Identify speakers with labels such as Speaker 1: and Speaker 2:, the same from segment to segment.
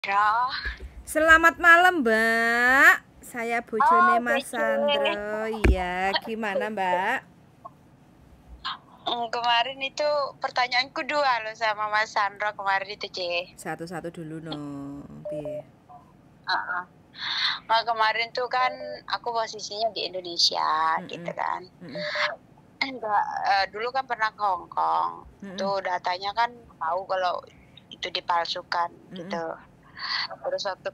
Speaker 1: Ya,
Speaker 2: Selamat malam, Mbak. Saya bojone Mas
Speaker 1: Cece.
Speaker 2: Sandro. Iya, gimana, Mbak?
Speaker 1: Kemarin itu pertanyaanku dua loh sama Mas Sandro kemarin itu, C.
Speaker 2: Satu-satu dulu no. Piye?
Speaker 1: Heeh. Nah, kemarin tuh kan aku posisinya di Indonesia gitu
Speaker 2: Mm-mm.
Speaker 1: kan.
Speaker 2: Mm-mm.
Speaker 1: Enggak, dulu kan pernah ke Hong Kong.
Speaker 2: Mm-mm.
Speaker 1: Tuh datanya kan tahu kalau itu dipalsukan
Speaker 2: Mm-mm.
Speaker 1: gitu. Terus waktu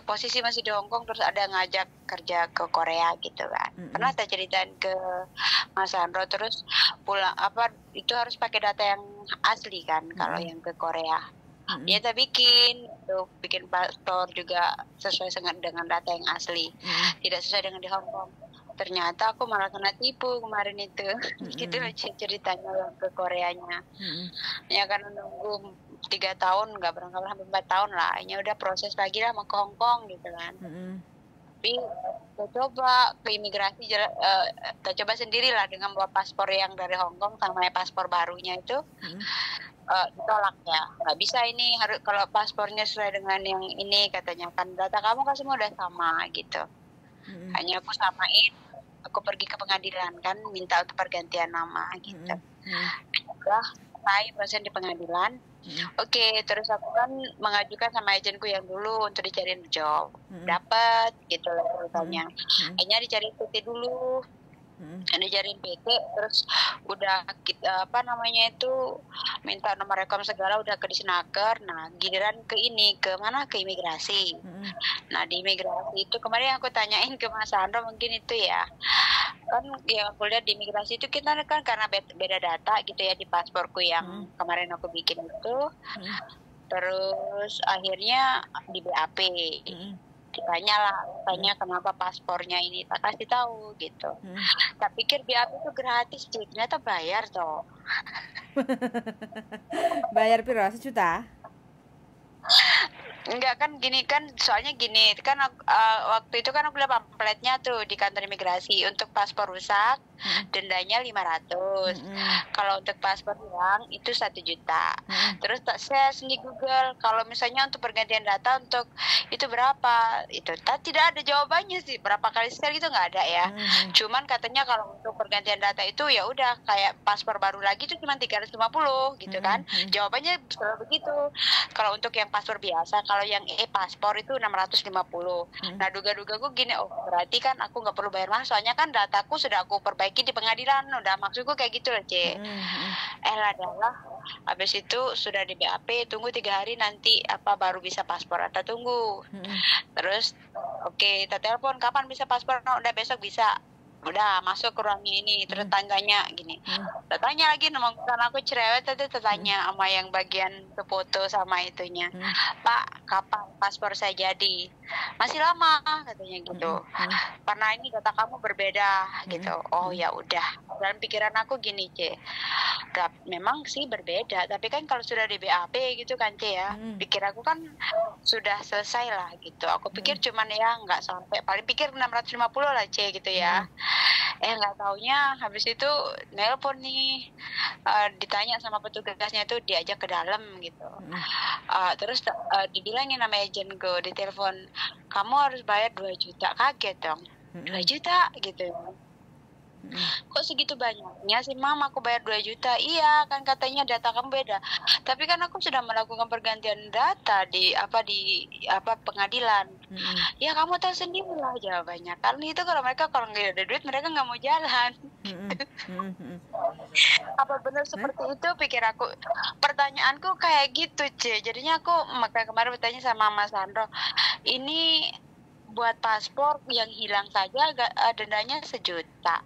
Speaker 1: posisi masih di Hong Kong terus ada ngajak kerja ke Korea gitu kan. Pernah
Speaker 2: Mm-mm.
Speaker 1: saya ceritain ke Mas Sandro, terus pulang itu harus pakai data yang asli kan kalau
Speaker 2: Mm-mm.
Speaker 1: yang ke Korea.
Speaker 2: Mm-mm.
Speaker 1: Ya kita bikin paspor juga sesuai dengan data yang asli.
Speaker 2: Mm-mm.
Speaker 1: Tidak sesuai dengan di Hong Kong. Ternyata aku malah kena tipu kemarin itu. Gitu
Speaker 2: Mm-mm.
Speaker 1: loh ceritanya yang ke Koreanya.
Speaker 2: Mm-mm.
Speaker 1: Ya kan nunggu 3 tahun, nggak berangkat sampai 4 tahun lah. Ini udah proses lagi lah mau ke Hong Kong gitu kan.
Speaker 2: Mm-mm.
Speaker 1: Tapi kita coba ke imigrasi, kita coba sendirilah dengan bawa paspor yang dari Hong Kong sama paspor barunya itu
Speaker 2: Mm-mm.
Speaker 1: ditolak ya. Nggak bisa ini, harus kalau paspornya sesuai dengan yang ini katanya kan data kamu kan semua udah sama gitu.
Speaker 2: Mm-mm.
Speaker 1: Hanya aku samain, aku pergi ke pengadilan kan minta untuk pergantian nama gitu.
Speaker 2: Mm-mm. Mm-mm.
Speaker 1: Udah selesai proses di pengadilan.
Speaker 2: Mm-mm.
Speaker 1: Oke, terus aku kan mengajukan sama agenku yang dulu untuk dicariin job.
Speaker 2: Mm-mm.
Speaker 1: Dapat gitu loh
Speaker 2: Mm-mm.
Speaker 1: ceritanya.
Speaker 2: Mm-mm.
Speaker 1: Akhirnya dicari PT dulu,
Speaker 2: Mm-mm.
Speaker 1: dicariin PT, terus udah kita apa namanya itu minta nomor rekom segala udah ke Disnaker. Nah, giliran ke ini ke mana ke imigrasi.
Speaker 2: Mm-mm.
Speaker 1: Nah, di imigrasi itu kemarin aku tanyain ke Mas Sandro mungkin itu ya. Kan yang aku lihat di imigrasi itu kita kan karena beda data gitu ya di pasporku yang kemarin aku bikin itu.
Speaker 2: Mm-mm.
Speaker 1: Terus akhirnya di BAP
Speaker 2: Mm-mm.
Speaker 1: ditanya lah, tanya kenapa paspornya ini, tak kasih tahu gitu.
Speaker 2: Mm-mm.
Speaker 1: Tak pikir BAP itu gratis, Cik. Ternyata bayar toh.
Speaker 2: Bayar piro? 1 juta?
Speaker 1: Enggak kan gini kan, soalnya gini kan waktu itu kan aku lihat pamfletnya tuh di kantor imigrasi untuk paspor rusak
Speaker 2: Mm-mm.
Speaker 1: dendanya 500.
Speaker 2: Mm-mm.
Speaker 1: Kalau untuk paspor hilang itu 1 juta.
Speaker 2: Mm-mm.
Speaker 1: Terus tak search di Google kalau misalnya untuk pergantian data untuk itu berapa? Itu tidak ada jawabannya sih. Berapa kali share gitu nggak ada ya.
Speaker 2: Mm-mm.
Speaker 1: Cuman katanya kalau untuk pergantian data itu ya udah kayak paspor baru lagi itu cuma 350 gitu kan.
Speaker 2: Mm-mm.
Speaker 1: Jawabannya selalu begitu. Kalau untuk yang paspor biasa, kalau yang paspor itu 650.
Speaker 2: Mm-mm.
Speaker 1: Nah, duga-duga gue gini, oh berarti kan aku nggak perlu bayar mahal, soalnya kan dataku sudah aku perbaiki di pengadilan, udah maksudku kayak gitu loh, C.
Speaker 2: Mm-mm.
Speaker 1: Adalah, habis itu sudah di BAP, tunggu 3 hari nanti apa baru bisa paspor, atau tunggu.
Speaker 2: Mm-mm.
Speaker 1: Terus, oke, kita telepon, kapan bisa paspor? Nah, udah besok bisa. Udah masuk ke ruangnya ini, terus tangganya gini. Tanya lagi, karena aku cerewet tadi tanya sama yang bagian foto sama itunya. Pak, kapan paspor saya jadi? Masih lama katanya gitu. Karena ini data kamu berbeda gitu. Oh ya udah. Dalam pikiran aku gini, C. Memang sih berbeda, tapi kan kalau sudah di BAP gitu kan, C ya. Pikir aku kan sudah selesai lah gitu. Aku pikir cuman ya nggak sampai, paling pikir 650 lah, C gitu ya. Nggak taunya habis itu nelpon nih, ditanya sama petugasnya itu diajak ke dalam gitu. Terus dibilangin nama agenku di telepon, kamu harus bayar 2 juta. Kaget dong, 2 juta gitu. Kok segitu banyaknya sih, Mam? Aku bayar 2 juta. Iya, kan katanya data kamu beda. Tapi kan aku sudah melakukan pergantian data di pengadilan. Ya kamu tahu sendiri lah jawabannya. Karena itu kalau nggak ada duit mereka nggak mau jalan. Apa benar seperti itu, pikir aku. Pertanyaanku kayak gitu, C. Jadinya aku makanya kemarin bertanya sama Mas Sandro, ini buat paspor yang hilang saja dendanya 1 juta.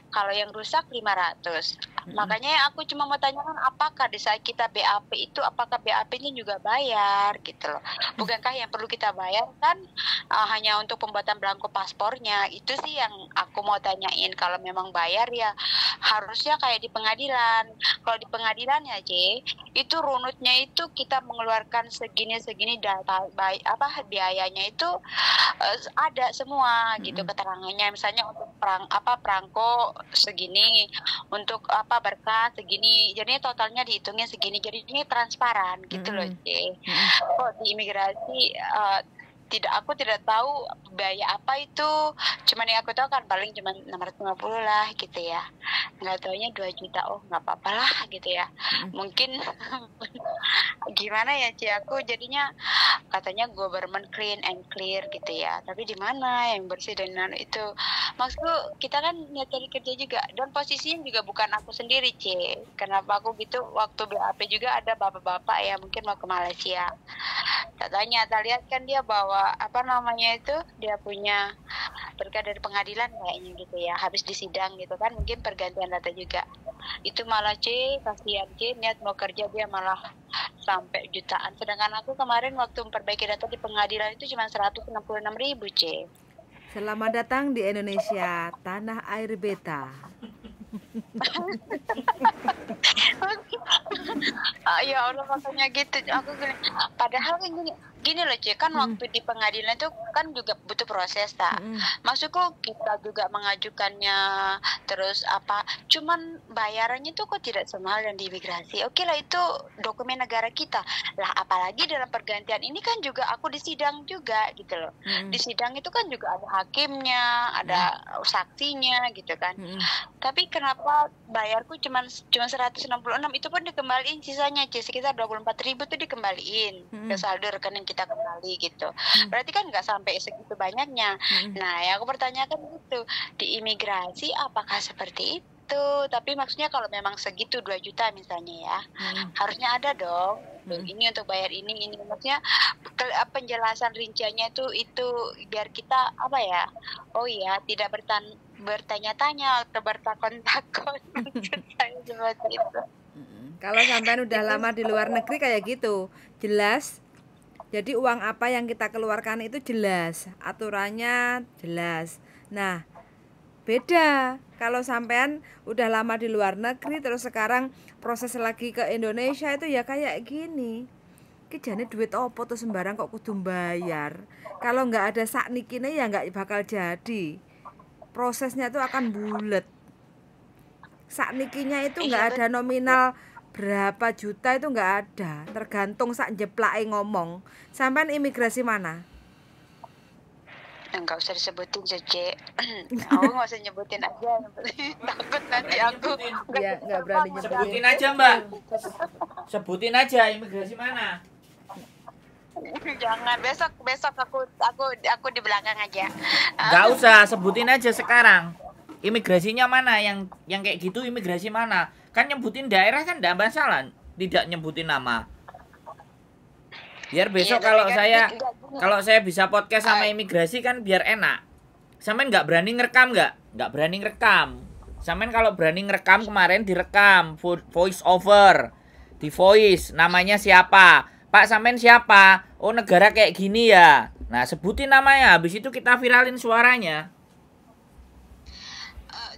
Speaker 1: Kalau yang rusak 500. Makanya aku cuma mau tanyakan, apakah di saat kita BAP itu, apakah BAP-nya juga bayar gitu loh. Bukankah yang perlu kita bayar kan hanya untuk pembuatan belangko paspornya. Itu sih yang aku mau tanyain. Kalau memang bayar ya harusnya kayak di pengadilan. Kalau di pengadilan ya, C, itu runutnya itu kita mengeluarkan segini-segini data biayanya itu ada semua gitu keterangannya. Misalnya untuk perangko segini, untuk berkas segini. Jadi totalnya dihitungnya segini. Jadi ini transparan gitu loh, C. Kok di imigrasi aku tidak tahu biaya apa itu. Cuman yang aku tahu kan paling cuma 650 lah gitu ya. Nggak taunya 2 juta. Oh, nggak apa-apa lah gitu ya. Mungkin gimana ya, Ci, aku jadinya katanya government clean and clear gitu ya. Tapi di mana yang bersih dan itu? Maksudku kita kan niat cari kerja juga, dan posisinya juga bukan aku sendiri, C. Kenapa aku gitu? Waktu BAP juga ada bapak-bapak ya, mungkin mau ke Malaysia. Tak lihat kan dia bawa dia punya berkat dari pengadilan kayaknya gitu ya, habis disidang gitu kan, mungkin pergantian data juga. Itu malah, C, kasihan, C, niat mau kerja dia malah sampai jutaan. Sedangkan aku kemarin waktu memperbaiki data di pengadilan itu cuma 166.000, C.
Speaker 2: Selamat datang di Indonesia, tanah air beta.
Speaker 1: Ya Allah, makanya gitu. Aku padahal kan gini loh, C, kan waktu di pengadilan itu kan juga butuh proses, tak? Maksudku kita juga mengajukannya, terus cuman bayarannya tuh kok tidak semahal yang di imigrasi. Oke lah, itu dokumen negara kita lah, apalagi dalam pergantian ini kan juga aku disidang juga gitu loh. Di sidang itu kan juga ada hakimnya, ada saksinya gitu kan. Tapi kenapa bayarku cuma 166, itu pun dikembaliin sisanya, C, sekitar 24.000 tuh dikembaliin ke saldo rekening kita kembali gitu. Berarti kan nggak sampai segitu banyaknya. Nah, yang aku pertanyakan gitu, di imigrasi apakah seperti itu? Tapi maksudnya kalau memang segitu 2 juta misalnya ya, harusnya ada dong. Ini untuk bayar ini maksudnya penjelasan rinciannya itu biar kita oh iya, tidak bertanya-tanya atau bertakon-takon. Saya seperti itu.
Speaker 2: Kalau sampean udah lama di luar negeri kayak gitu, jelas. Jadi uang apa yang kita keluarkan itu jelas, aturannya jelas. Nah, beda kalau sampean udah lama di luar negeri terus sekarang proses lagi ke Indonesia, itu ya kayak gini. Ki jane duit opo tuh sembarang kok kudu bayar. Kalau nggak ada saknikine ya nggak bakal jadi. Prosesnya tuh akan bulet. Saknikinya itu nggak ada nominal berapa juta, itu nggak ada, tergantung sak jeplake ngomong. Sampean imigrasi mana?
Speaker 1: Enggak usah disebutin, C. Aku nggak usah nyebutin aja, takut nanti aku
Speaker 2: nggak berani nyebutin.
Speaker 3: Sebutin aja, Mbak. Sebutin aja imigrasi mana.
Speaker 1: Jangan, besok aku di belakang aja.
Speaker 3: Nggak usah, sebutin aja sekarang. Imigrasinya mana yang kayak gitu, imigrasi mana? Kan nyebutin daerah kan enggak masalah, tidak nyebutin nama. Biar besok kalau saya bisa podcast sama imigrasi kan biar enak. Sampean nggak berani ngerekam nggak berani ngerekam. Sampean kalau berani ngerekam kemarin direkam voice over, di voice namanya siapa, Pak sampean siapa, oh negara kayak gini ya. Nah sebutin namanya, habis itu kita viralin suaranya.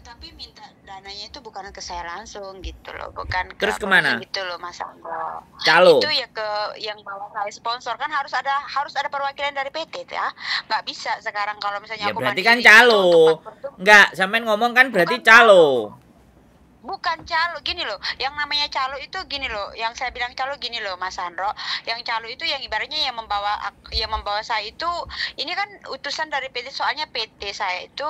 Speaker 1: Tapi minta dananya itu bukan ke saya langsung gitu loh, bukan ke
Speaker 3: terus kemana
Speaker 1: gitu loh, Mas Anggo.
Speaker 3: Calo
Speaker 1: itu ya ke yang bawa saya sponsor, kan harus ada perwakilan dari PT ya, nggak bisa sekarang kalau misalnya
Speaker 3: ya
Speaker 1: aku
Speaker 3: berarti kan calo nggak, sampean ngomong kan berarti calo.
Speaker 1: Bukan calo, gini loh, yang namanya calo itu gini loh, yang saya bilang calo gini loh, Mas Andro, yang calo itu yang ibaratnya yang membawa saya itu, ini kan utusan dari PT, soalnya PT saya itu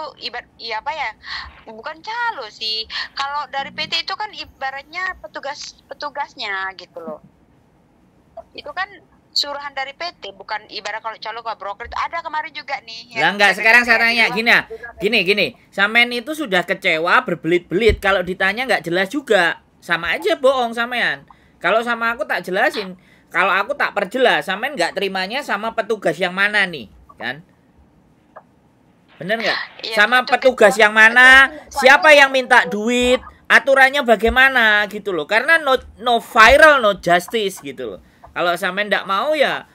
Speaker 1: bukan calo sih, kalau dari PT itu kan ibaratnya petugasnya gitu loh, itu kan suruhan dari PT, bukan ibarat kalau calo ke broker itu ada kemarin juga nih.
Speaker 3: Lah enggak, sekarang saya tanya gini. Sampean itu sudah kecewa berbelit-belit, kalau ditanya enggak jelas juga. Sama aja bohong sampean. Kalau sama aku tak jelasin, kalau aku tak perjelas, sampean enggak terimanya sama petugas yang mana nih, kan? Bener enggak? Ya, sama petugas yang mana? Siapa yang minta duit? Aturannya bagaimana gitu loh. Karena no viral, no justice gitu loh. Kalau sampai ndak mau ya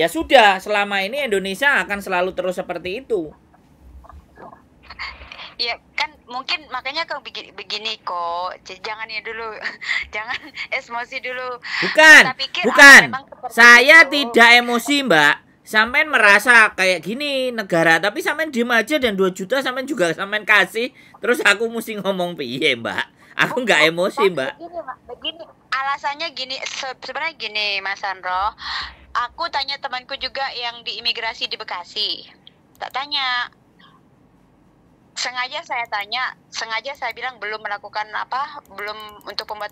Speaker 3: sudah, selama ini Indonesia akan selalu terus seperti itu.
Speaker 1: Ya kan mungkin makanya kau begini kok, jangan ya dulu, jangan emosi dulu.
Speaker 3: Bukan. Saya tidak emosi, Mbak. sampean merasa kayak gini negara, tapi sampean diem aja dan 2 juta sampean juga sampean kasih, terus aku mesti ngomong piye, Mbak? Aku nggak emosi, Mbak.
Speaker 1: Begini, alasannya gini, sebenarnya gini, Mas Sandro. Aku tanya temanku juga yang di imigrasi di Bekasi. Tak tanya, sengaja saya bilang belum melakukan belum untuk pembuat,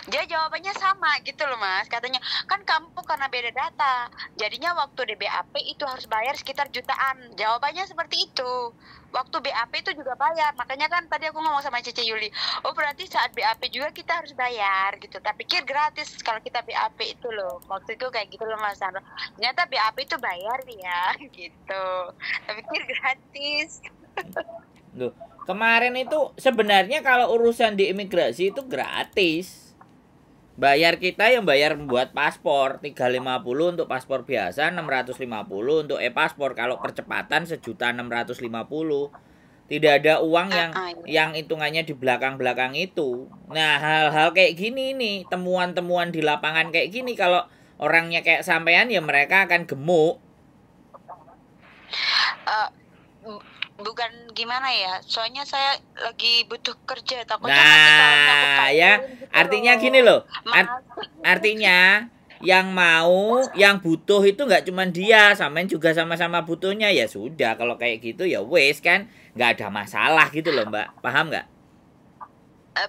Speaker 1: dia jawabannya sama gitu loh Mas, katanya kan kamu karena beda data jadinya waktu di BAP itu harus bayar sekitar jutaan, jawabannya seperti itu. Waktu BAP itu juga bayar, makanya kan tadi aku ngomong sama Cece Yuli, oh berarti saat BAP juga kita harus bayar gitu, tak pikir gratis kalau kita BAP itu loh, waktu itu kayak gitu loh Mas Sandro, ternyata BAP itu bayar ya gitu, tak pikir gratis.
Speaker 3: Loh, kemarin itu sebenarnya kalau urusan di imigrasi itu gratis. Bayar kita yang bayar membuat paspor 350 untuk paspor biasa, 650 untuk e-paspor. Kalau percepatan 1.650.000. Tidak ada uang yang hitungannya di belakang-belakang itu. Nah, hal-hal kayak gini nih, temuan-temuan di lapangan kayak gini, kalau orangnya kayak sampean ya mereka akan gemuk.
Speaker 1: Bukan gimana ya, soalnya saya lagi butuh kerja, takutnya nanti kalau aku
Speaker 3: ya
Speaker 1: gitu
Speaker 3: artinya
Speaker 1: loh.
Speaker 3: gini loh, artinya yang mau, yang butuh itu nggak cuma dia, sampean juga sama-sama butuhnya, ya sudah kalau kayak gitu ya wes kan, nggak ada masalah gitu loh Mbak, paham nggak?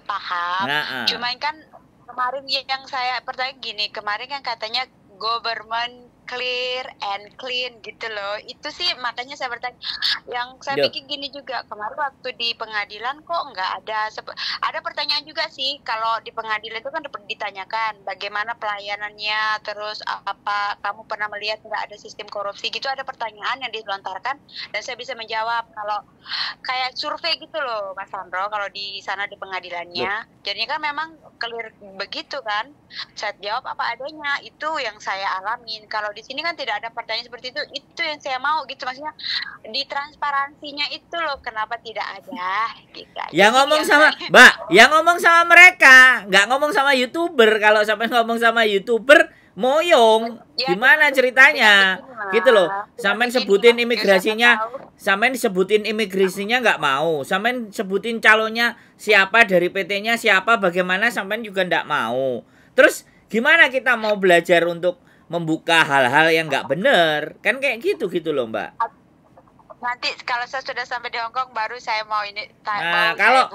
Speaker 1: Paham. Cuman kan kemarin yang saya pertanyaan gini, kemarin kan katanya government clear and clean gitu loh, itu sih makanya saya bertanya. Yang saya pikir gini juga, kemarin waktu di pengadilan kok nggak ada pertanyaan juga sih, kalau di pengadilan itu kan ditanyakan bagaimana pelayanannya, terus apa kamu pernah melihat nggak ada sistem korupsi gitu, ada pertanyaan yang dilontarkan dan saya bisa menjawab, kalau kayak survei gitu loh Mas Sandro, kalau di sana di pengadilannya. Jadinya kan memang clear begitu kan, saya jawab apa adanya, itu yang saya alamin. Kalau di sini kan tidak ada pertanyaan seperti itu yang saya mau gitu, maksudnya di transparansinya itu loh, kenapa tidak ada gitu.
Speaker 3: Yang ngomong sama Mbak, yang ngomong sama mereka, nggak ngomong sama YouTuber. Kalau sampai ngomong sama YouTuber moyong, gimana ceritanya gitu loh. Sampai sebutin imigrasinya, sampai disebutin imigrasinya nggak mau, sampai sebutin calonnya siapa, dari PT-nya siapa, bagaimana, sampai juga nggak mau. Terus gimana kita mau belajar untuk membuka hal-hal yang nggak bener, kan kayak gitu loh Mbak.
Speaker 1: Nanti kalau saya sudah sampai di Hongkong baru saya mau ini.
Speaker 3: Nah, kalau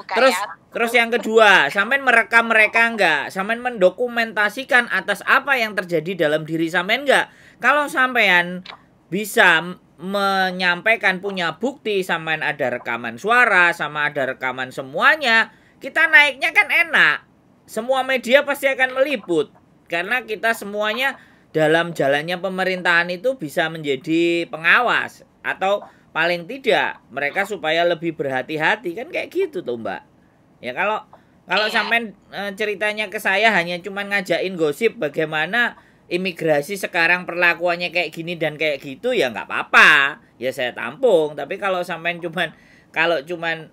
Speaker 3: terus yang kedua, sampean merekam mereka enggak? Sampean mendokumentasikan atas apa yang terjadi dalam diri sampean enggak? Kalau sampean bisa menyampaikan, punya bukti, sampean ada rekaman suara, sama ada rekaman semuanya, kita naiknya kan enak. Semua media pasti akan meliput, karena kita semuanya dalam jalannya pemerintahan itu bisa menjadi pengawas, atau paling tidak mereka supaya lebih berhati-hati, kan kayak gitu tuh Mbak. Ya kalau sampean ceritanya ke saya hanya cuman ngajakin gosip bagaimana imigrasi sekarang perlakuannya kayak gini dan kayak gitu, ya nggak apa-apa, ya saya tampung. Tapi kalau sampean cuman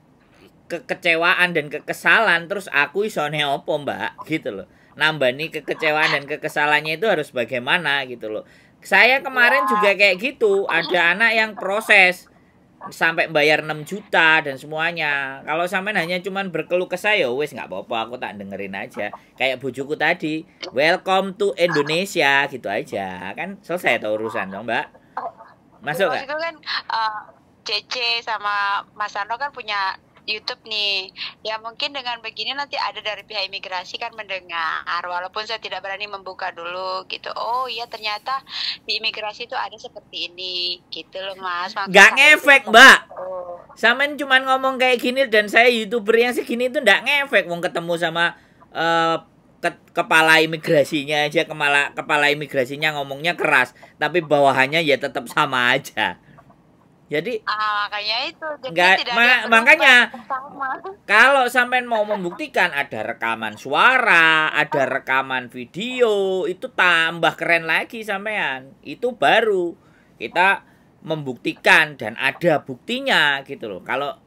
Speaker 3: kekecewaan dan kekesalan, terus aku isone opo Mbak gitu loh. Nambah nih kekecewaan dan kekesalannya itu harus bagaimana gitu loh. Saya kemarin juga kayak gitu, ada anak yang proses sampai bayar 6 juta dan semuanya. Kalau sampean hanya cuman berkeluh kesah, ya wes nggak apa-apa, aku tak dengerin aja. Kayak bujuku tadi, welcome to Indonesia gitu aja, kan selesai tuh urusan dong Mbak. Masuk nggak?
Speaker 1: Itu kan Cece sama Mas Sandro kan punya YouTube nih, ya mungkin dengan begini nanti ada dari pihak imigrasi kan mendengar, walaupun saya tidak berani membuka dulu gitu. Oh iya ternyata di imigrasi itu ada seperti ini gitu loh Mas.
Speaker 3: Nggak ngefek Mbak. Sampean cuman ngomong kayak gini dan saya YouTuber yang segini itu nggak ngefek. Mau ketemu sama kepala imigrasinya aja, kepala imigrasinya ngomongnya keras, tapi bawahannya ya tetap sama aja. Jadi
Speaker 1: makanya itu
Speaker 3: makanya kalau sampean mau membuktikan ada rekaman suara, ada rekaman video, itu tambah keren lagi sampean. Itu baru kita membuktikan dan ada buktinya gitu loh. Kalau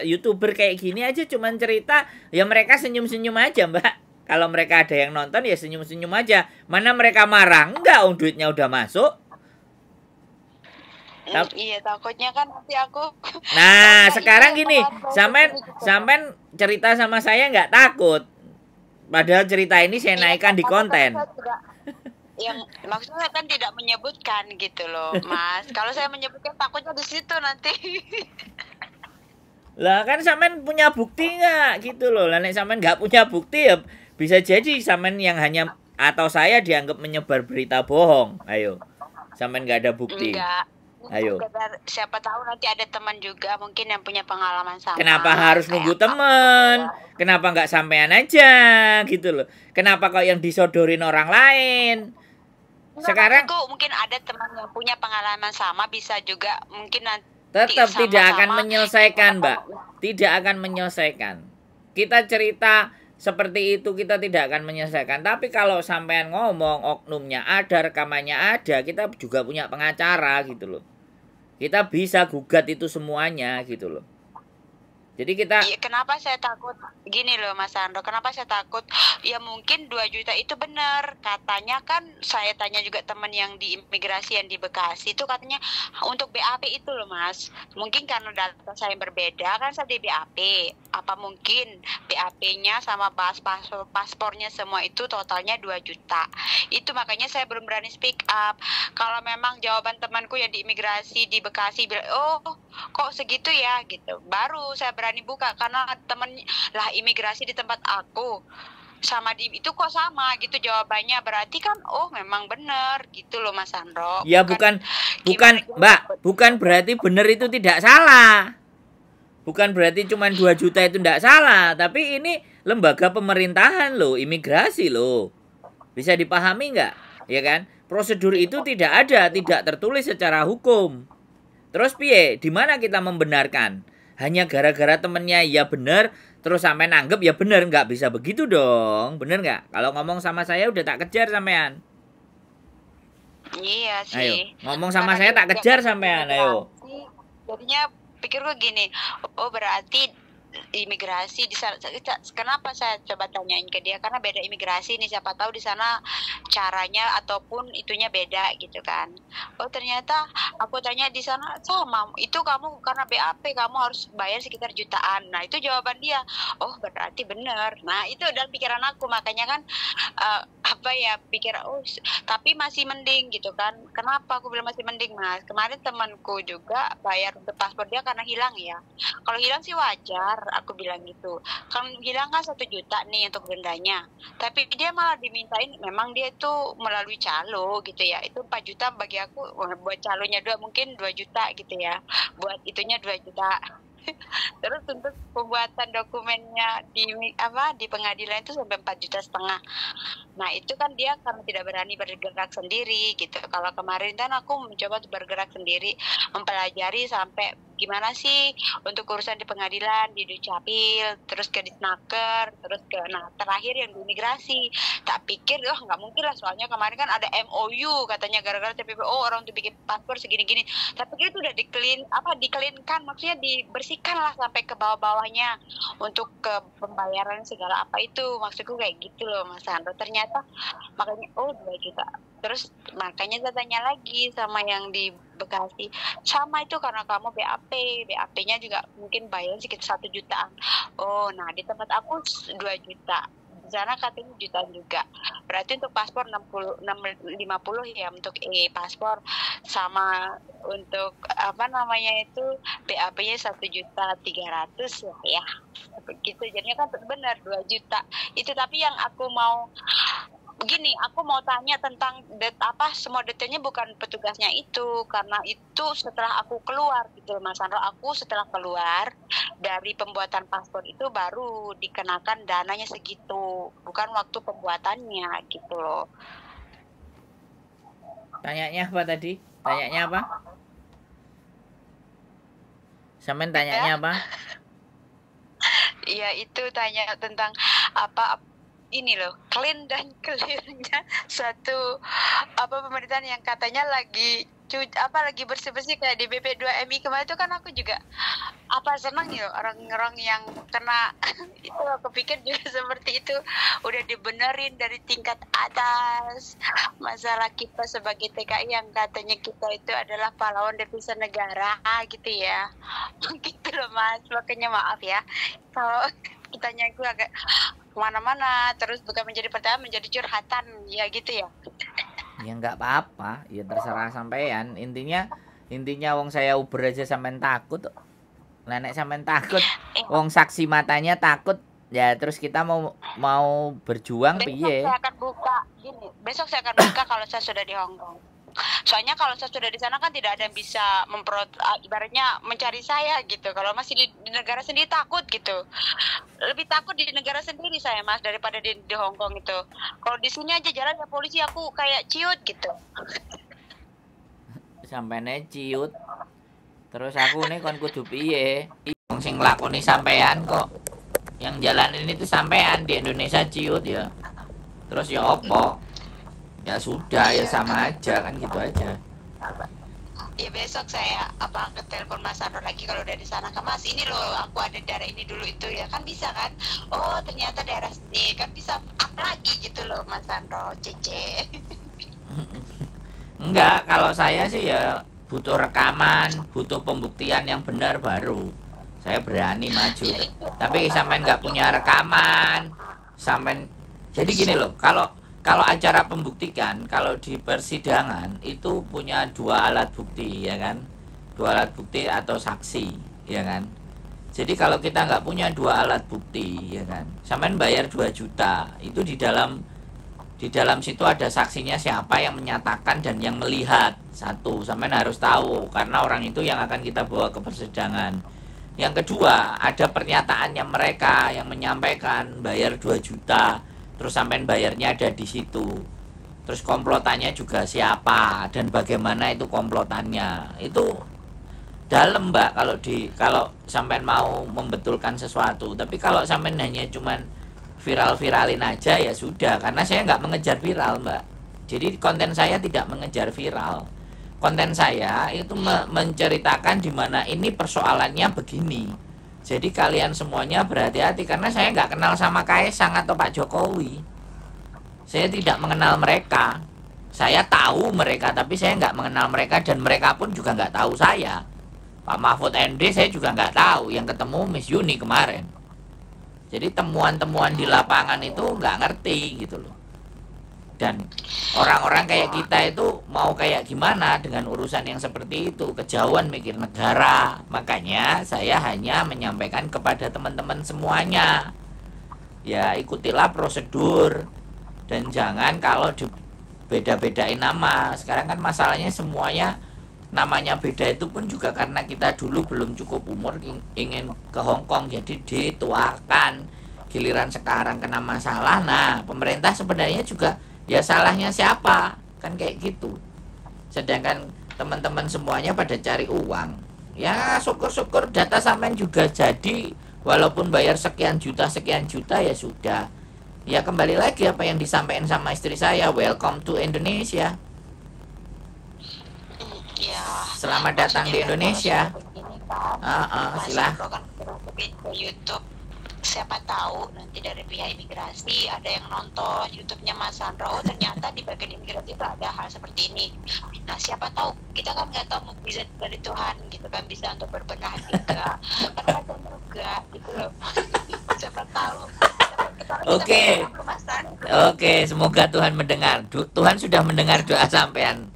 Speaker 3: YouTuber kayak gini aja cuman cerita, ya mereka senyum-senyum aja Mbak. Kalau mereka ada yang nonton ya senyum-senyum aja. Mana mereka marah? Enggak, duitnya udah masuk.
Speaker 1: Iya, takutnya kan nanti aku
Speaker 3: Nah,
Speaker 1: karena itu
Speaker 3: sekarang gini,
Speaker 1: pengalaman
Speaker 3: sampean cerita sama saya nggak takut. Padahal cerita ini saya
Speaker 1: iya
Speaker 3: naikkan di
Speaker 1: takut tapi
Speaker 3: konten.
Speaker 1: saya tidak yang maksudnya kan tidak menyebutkan gitu loh, Mas. Kalau saya menyebutkan takutnya di situ nanti.
Speaker 3: Lah kan sampean punya bukti nggak gitu loh. Lah nek sampean nggak punya bukti ya bisa jadi sampean yang hanya atau saya dianggap menyebar berita bohong. Ayo. Sampean nggak ada bukti.
Speaker 1: Enggak.
Speaker 3: Ayo.
Speaker 1: Sekedar siapa tahu nanti ada teman juga mungkin yang punya pengalaman sama.
Speaker 3: Kenapa harus nunggu temen? Kenapa nggak sampean aja gitu loh? Kenapa kok yang disodorin orang lain? Sekarang
Speaker 1: mungkin ada teman yang punya pengalaman sama bisa juga mungkin nanti
Speaker 3: tetap tidak akan
Speaker 1: sama-sama
Speaker 3: menyelesaikan, Mbak. Tidak akan menyelesaikan. Kita cerita seperti itu kita tidak akan menyelesaikan. Tapi kalau sampean ngomong oknumnya ada, rekamannya ada, kita juga punya pengacara gitu loh. Kita bisa gugat itu semuanya gitu loh. Jadi kita
Speaker 1: Iya, kenapa saya takut gini loh Mas Andro, kenapa saya takut ya mungkin 2 juta itu benar katanya kan, saya tanya juga teman yang di imigrasi yang di Bekasi itu katanya untuk BAP itu loh Mas, mungkin karena data saya yang berbeda kan saya di BAP, apa mungkin BAP-nya sama paspornya semua itu totalnya 2 juta, itu makanya saya belum berani speak up. Kalau memang jawaban temanku yang di imigrasi di Bekasi bilang oh kok segitu ya gitu, baru saya berani buka karena temen lah imigrasi di tempat aku sama di itu kok sama gitu jawabannya, berarti kan oh memang benar gitu loh Mas Andro.
Speaker 3: ya bukan Mbak, bukan berarti benar itu tidak salah. Bukan berarti cuma 2 juta itu tidak salah, tapi ini lembaga pemerintahan loh, imigrasi loh. Bisa dipahami nggak? Ya kan? Prosedur itu tidak ada, tidak tertulis secara hukum. Terus piye? Di mana kita membenarkan? Hanya gara-gara temennya ya bener, terus sampai nanggep ya bener, nggak bisa begitu dong, bener nggak? Kalau ngomong sama saya udah tak kejar sampean.
Speaker 1: Iya sih.
Speaker 3: Ayo, ngomong sama saya tak kejar sampean, ayo.
Speaker 1: Jadinya pikirku gini, oh berarti imigrasi di sana, kenapa saya coba tanyain ke dia karena beda imigrasi nih, siapa tahu di sana caranya ataupun itunya beda gitu kan. Oh ternyata aku tanya di sana sama itu, kamu karena BAP kamu harus bayar sekitar jutaan. Nah itu jawaban dia, oh berarti benar. Nah itu dalam pikiran aku, makanya kan apa ya pikir oh tapi masih mending gitu kan. Kenapa aku bilang masih mending Mas, kemarin temanku juga bayar untuk paspor dia karena hilang ya, kalau hilang sih wajar aku bilang gitu kan, hilang kan 1 juta nih untuk dendanya, tapi dia malah dimintain, memang dia itu melalui calo gitu ya, itu 4 juta bagi aku, buat calonya 2 mungkin 2 juta gitu ya, buat itunya 2 juta. Terus untuk pembuatan dokumennya di pengadilan itu sampai 4,5 juta. Nah itu kan dia karena tidak berani bergerak sendiri gitu. Kalau kemarin kan aku mencoba untuk bergerak sendiri, mempelajari sampai gimana sih untuk urusan di pengadilan, di Dukcapil, terus ke Disnaker, terus ke terakhir yang di imigrasi. Tak pikir nggak mungkin lah, soalnya kemarin kan ada MOU katanya gara-gara TPPO orang untuk bikin paspor segini-gini. Tapi itu udah dikelinkan, maksudnya dibersihkan lah sampai ke bawah-bawahnya untuk ke pembayaran segala apa itu, maksudku kayak gitu loh Mas Andro. Ternyata makanya 2 juta. Terus makanya saya tanya lagi sama yang di Bekasi, sama itu karena kamu BAP-nya juga mungkin bayar sekitar 1 jutaan. Oh, nah di tempat aku 2 juta. Di sana katanya jutaan juga. Berarti untuk paspor 50 ya untuk paspor, sama untuk itu BAP-nya 1.300.000 ya. Begitu. Jadinya kan benar 2 juta. Itu tapi yang aku mau begini, aku mau tanya tentang semua detailnya, bukan petugasnya itu, karena itu setelah aku keluar gitu Mas Andro, aku setelah keluar dari pembuatan paspor itu baru dikenakan dananya segitu, bukan waktu pembuatannya gitu loh.
Speaker 3: Tanyanya apa tadi? Tanyanya apa? Sampean tanyanya apa?
Speaker 1: Iya itu tanya tentang apa ini loh, clean dan clearnya satu pemerintahan yang katanya lagi lagi bersih-bersih kayak di BP2MI kemarin itu kan aku juga senang ya orang-orang yang kena itu aku pikir juga seperti itu udah dibenerin dari tingkat atas masalah kita sebagai TKI yang katanya kita itu adalah pahlawan devisa negara gitu ya gitu loh Mas, makanya maaf ya kalau kitanya itu agak kemana-mana terus bukan menjadi pertanyaan menjadi curhatan ya gitu ya.
Speaker 3: Ya nggak apa-apa, ya terserah sampean. Intinya wong saya Uber aja sampean takut. Nenek sampean takut, wong saksi matanya takut. Ya terus kita mau berjuang piye?
Speaker 1: Besok saya akan buka kalau saya sudah di Hong Kong. Soalnya kalau saya sudah di sana kan tidak ada yang bisa ibaratnya mencari saya gitu. Kalau masih di negara sendiri takut gitu. Lebih takut di negara sendiri saya Mas daripada di Hong Kong itu. Kalau di sini aja jalan ya polisi aku kayak ciut gitu.
Speaker 3: Sampene ciut. Terus aku nih kon kudu piye? Wong sing nglakoni sampean kok. Yang jalan ini tuh sampean di Indonesia ciut ya. Terus ya opo? Ya sudah ya sama aja kan gitu aja.
Speaker 1: Ya besok saya ke telepon Mas Andro lagi kalau udah di sana ke Mas ini loh aku ada daerah ini dulu itu ya kan bisa kan oh ternyata daerah sini kan bisa apa lagi gitu loh Mas Andro cece.
Speaker 3: Enggak, kalau saya sih ya butuh rekaman, butuh pembuktian yang benar baru saya berani maju. Tapi sampean nggak punya rekaman, sampean jadi gini loh, kalau acara pembuktikan, kalau di persidangan itu punya 2 alat bukti ya kan, 2 alat bukti atau saksi ya kan. Jadi kalau kita nggak punya 2 alat bukti ya kan, sampean bayar 2 juta itu di dalam situ ada saksinya siapa yang menyatakan dan yang melihat. Satu, sampean harus tahu karena orang itu yang akan kita bawa ke persidangan. Yang kedua, ada pernyataannya mereka yang menyampaikan bayar 2 juta. Terus sampean bayarnya ada di situ. Terus komplotannya juga siapa dan bagaimana itu komplotannya. Itu dalam Mbak kalau sampean mau membetulkan sesuatu. Tapi kalau sampean hanya cuman viral-viralin aja ya sudah, karena saya nggak mengejar viral Mbak. Jadi konten saya tidak mengejar viral. Konten saya itu menceritakan di mana ini persoalannya begini. Jadi kalian semuanya berhati-hati karena saya nggak kenal sama Kaisang atau Pak Jokowi. Saya tidak mengenal mereka. Saya tahu mereka tapi saya nggak mengenal mereka dan mereka pun juga nggak tahu saya. Pak Mahfud MD saya juga nggak tahu yang ketemu Miss Yuni kemarin. Jadi temuan-temuan di lapangan itu nggak ngerti gitu loh. Dan orang-orang kayak kita itu mau kayak gimana dengan urusan yang seperti itu, kejauhan mikir negara. Makanya saya hanya menyampaikan kepada teman-teman semuanya, ya ikutilah prosedur dan jangan kalau beda-bedain nama. Sekarang kan masalahnya semuanya namanya beda itu pun juga karena kita dulu belum cukup umur ingin ke Hong Kong jadi dituakan, giliran sekarang kena masalah. Nah pemerintah sebenarnya juga ya salahnya siapa kan kayak gitu. Sedangkan teman-teman semuanya pada cari uang. Ya syukur-syukur data sampean juga jadi, walaupun bayar sekian juta ya sudah. Ya kembali lagi apa yang disampaikan sama istri saya, welcome to Indonesia.
Speaker 1: Ya,
Speaker 3: selamat datang di Indonesia.
Speaker 1: Silahkan YouTube. Siapa tahu nanti dari pihak imigrasi ada yang nonton YouTube-nya Mas Sandro, ternyata di bagian imigrasi itu ada hal seperti ini. Nah siapa tahu, kita kan nggak tahu bisa dari Tuhan gitu kan, bisa untuk berbenah juga kan ada juga gitu loh. Siapa tahu.
Speaker 3: Oke, semoga Tuhan mendengar. Tuhan sudah mendengar doa sampean,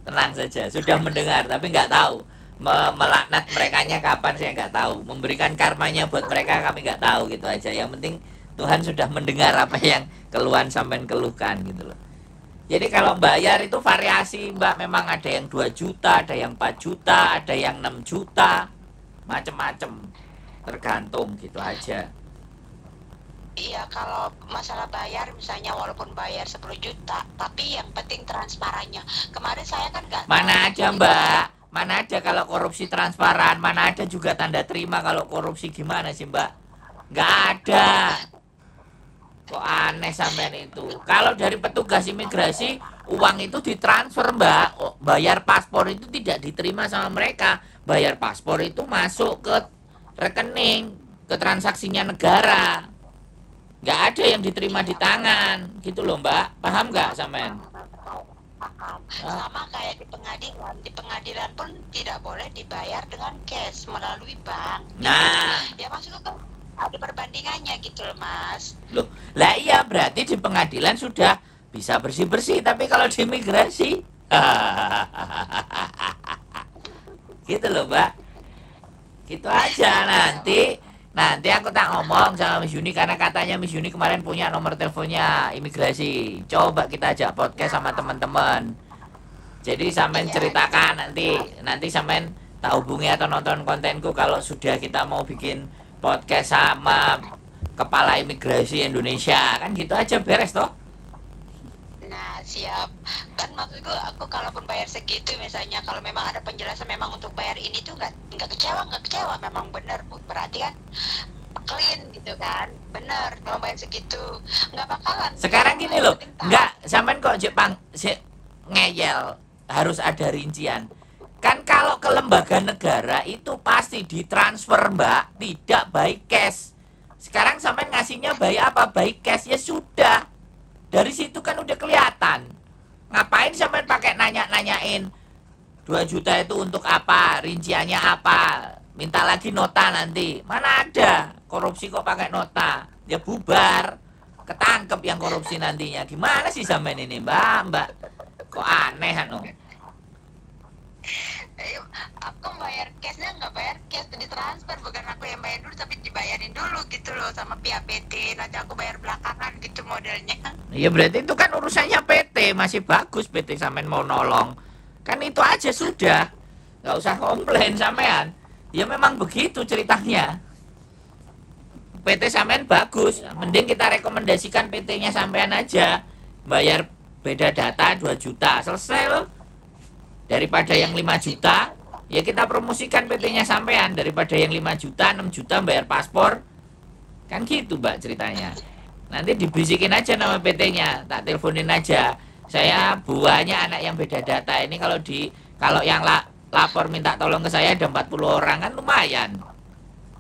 Speaker 3: tenang saja, sudah mendengar tapi nggak tahu melaknat merekanya kapan saya nggak tahu, memberikan karmanya buat mereka kami nggak tahu gitu aja. Yang penting Tuhan sudah mendengar apa yang keluhan sampean keluhkan gitu loh. Jadi kalau bayar itu variasi Mbak, memang ada yang 2 juta, ada yang 4 juta, ada yang 6 juta, macem-macem, tergantung gitu aja.
Speaker 1: Iya, kalau masalah bayar misalnya walaupun bayar 10 juta tapi yang penting transparannya. Kemarin saya kan nggak
Speaker 3: mana aja Mbak, mana ada kalau korupsi transparan, mana ada juga tanda terima kalau korupsi. Gimana sih Mbak? Nggak ada. Kok aneh sampean itu. Kalau dari petugas imigrasi uang itu ditransfer, Mbak. Bayar paspor itu tidak diterima sama mereka. Bayar paspor itu masuk ke rekening, ke transaksinya negara. Nggak ada yang diterima di tangan, gitu loh, Mbak. Paham nggak, sampean?
Speaker 1: Sama kayak di pengadilan pun tidak boleh dibayar dengan cash melalui bank.
Speaker 3: Nah,
Speaker 1: Ya maksudnya kan ada perbandingannya gitu loh, Mas.
Speaker 3: loh, lah iya berarti di pengadilan sudah bisa bersih-bersih, tapi kalau di imigrasi, gitu loh, Mbak. Gitu aja nanti aku tak ngomong sama Miss Yuni karena katanya Miss Yuni kemarin punya nomor teleponnya imigrasi. Coba kita ajak podcast sama teman-teman. Jadi sampean ceritakan nanti sampean tak hubungi atau nonton kontenku kalau sudah kita mau bikin podcast sama kepala imigrasi Indonesia. Kan gitu aja beres toh.
Speaker 1: Nah, siap. Kan maksudku aku kalaupun bayar segitu misalnya kalau memang ada penjelasan memang untuk bayar ini tuh nggak kecewa memang benar berarti kan clean gitu kan, bener kalau bayar segitu nggak bakalan.
Speaker 3: Sekarang gini loh, nggak sampean kok Jepang ngeyel harus ada rincian. Kan kalau ke lembaga negara itu pasti ditransfer, Mbak, tidak by cash. Sekarang sampean ngasihnya by apa? By cash, ya sudah. Dari situ kan udah kelihatan. Ngapain sampean pakai nanya-nanyain 2 juta itu untuk apa? Rinciannya apa? Minta lagi nota nanti. Mana ada korupsi kok pakai nota? Ya bubar. Ketangkep yang korupsi nantinya. Gimana sih sampean ini, Mbak? Kok aneh anu?
Speaker 1: Aku bayar cashnya nggak bayar cash, ditransfer, bukan aku yang bayar dulu tapi dibayarin dulu gitu loh sama pihak PT, nanti aku bayar belakangan gitu modelnya.
Speaker 3: Ya berarti itu kan urusannya PT, masih bagus PT sampean mau nolong. Kan itu aja sudah. Nggak usah komplain sampean. Ya memang begitu ceritanya. PT sampean bagus, mending kita rekomendasikan PT-nya sampean aja. Bayar beda data 2 juta, selesai loh. Daripada yang 5 juta, ya kita promosikan PT-nya sampean. Daripada yang 5 juta, 6 juta bayar paspor. Kan gitu, Mbak, ceritanya. Nanti dibisikin aja nama PT-nya, tak teleponin aja. Saya buahnya anak yang beda data ini kalau yang lapor minta tolong ke saya ada 40 orang kan lumayan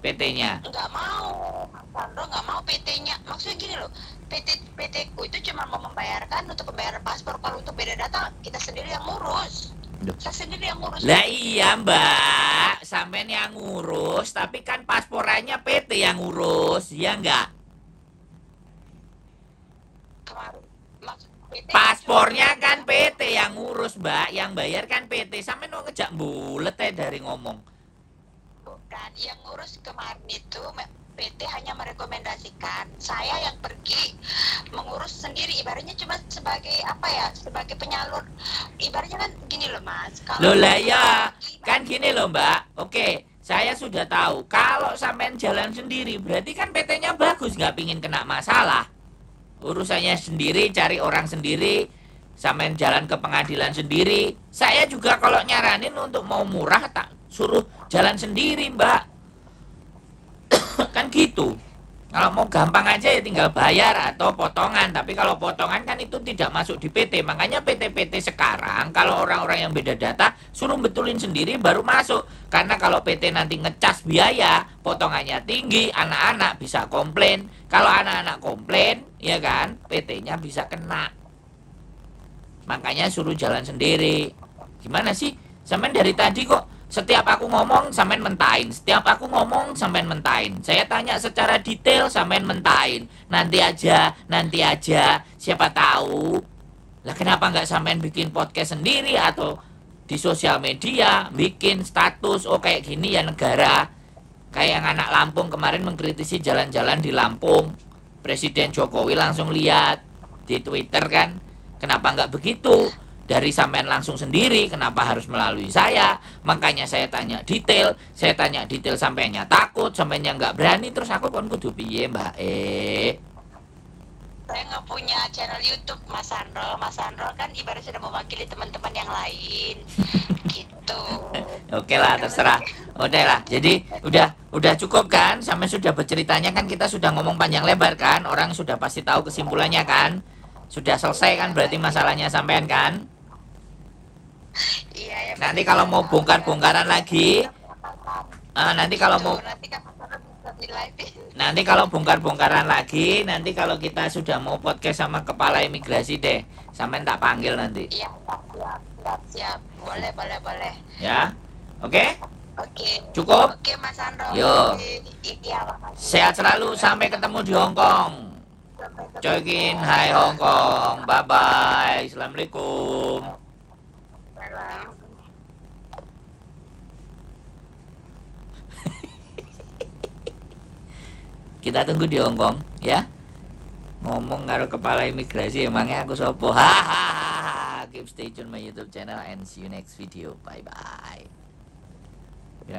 Speaker 3: PT-nya.
Speaker 1: Nggak mau, Sandro nggak mau PT-nya. Maksudnya gini loh, PT ku itu cuma mau membayarkan untuk pembayaran paspor. Kalau untuk beda data kita sendiri yang ngurus. Saya sendiri yang ngurus.
Speaker 3: Lah iya, Mbak, sampean yang ngurus, tapi kan pasporannya PT yang ngurus, ya enggak? Paspornya kan PT yang ngurus, Mbak, yang bayar kan PT. Sampean mau ngejak bulet dari ngomong.
Speaker 1: Bukan, yang ngurus kemarin itu PT hanya merekomendasikan, saya yang pergi mengurus sendiri, ibaratnya cuma sebagai apa ya, sebagai penyalur. Ibaratnya kan gini loh, Mas.
Speaker 3: Loh lah ya, kan gini loh, Mbak. Oke, saya sudah tahu. Kalau sampean jalan sendiri, berarti kan PT-nya bagus, nggak pingin kena masalah. Urusannya sendiri, cari orang sendiri, sampean jalan ke pengadilan sendiri. Saya juga kalau nyaranin untuk mau murah, tak suruh jalan sendiri, Mbak. Kan gitu. Kalau mau gampang aja ya tinggal bayar atau potongan. Tapi kalau potongan kan itu tidak masuk di PT. Makanya PT-PT sekarang kalau orang-orang yang beda data suruh betulin sendiri baru masuk. Karena kalau PT nanti ngecas biaya, potongannya tinggi, anak-anak bisa komplain. Kalau anak-anak komplain, ya kan, PT-nya bisa kena. Makanya suruh jalan sendiri. Gimana sih? Sampai dari tadi kok setiap aku ngomong sampean mentahin, setiap aku ngomong sampean mentahin. Saya tanya secara detail sampean mentahin. Nanti aja, siapa tahu. Lah kenapa nggak sampean bikin podcast sendiri atau di sosial media bikin status, oh kayak gini ya negara. Kayak yang anak Lampung kemarin mengkritisi jalan-jalan di Lampung. Presiden Jokowi langsung lihat di Twitter kan. Kenapa nggak begitu? Dari sampean langsung sendiri, kenapa harus melalui saya? Makanya saya tanya detail sampeannya takut, sampeannya nggak berani, terus aku kan kudu piye, Mbak?
Speaker 1: Saya nggak punya channel YouTube, Mas Sandro. Mas Sandro kan ibaratnya sudah mewakili teman-teman yang lain, gitu.
Speaker 3: Oke lah, terserah. Udah lah, jadi udah cukup kan? Sampai sudah berceritanya kan kita sudah ngomong panjang lebar kan? Orang sudah pasti tahu kesimpulannya kan? Sudah selesai kan berarti masalahnya sampean kan?
Speaker 1: Iya ya.
Speaker 3: Nanti kalau mau bongkar-bongkaran lagi, nanti kalau mau
Speaker 1: nanti kan di live.
Speaker 3: nanti kalau bongkar-bongkaran lagi, nanti kalau kita sudah mau podcast sama kepala imigrasi deh, sampean tak panggil nanti.
Speaker 1: Iya, siap. Boleh.
Speaker 3: Ya. Oke?
Speaker 1: Oke.
Speaker 3: Cukup?
Speaker 1: Oke, Mas Andro.
Speaker 3: Yo.
Speaker 1: Iya,
Speaker 3: Sehat selalu sampai ketemu di Hong Kong. Jokin, hai Hong Kong. Bye bye. Assalamualaikum. Kita tunggu di Hong Kong ya. Ngomong karo kepala imigrasi emangnya aku sopo. Hahaha. Keep stay tune my YouTube channel and see you next video. Bye bye.